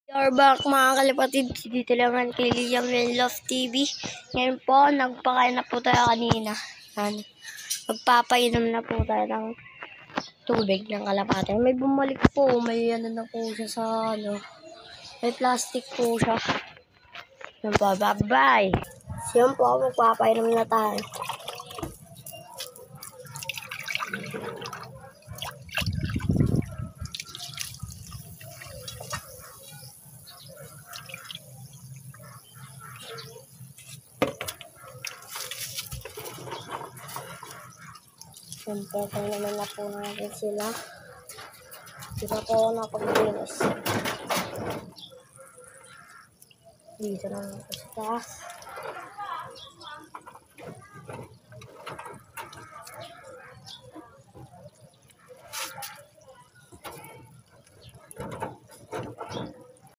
You're back mga kalapatid, dito naman kay Liam Love TV. Ngayon po, nagpakain na po tayo kanina. Magpapainom na po tayo ng tubig ng kalapate. May bumalik po, may ano na po siya sa may plastic po siya. Yan po, bye-bye. Yan po, magpapainom na tayo. Siyempre, naman na po natin sila. Dito po ako nakapag-dinos. Dito na ako sa taas.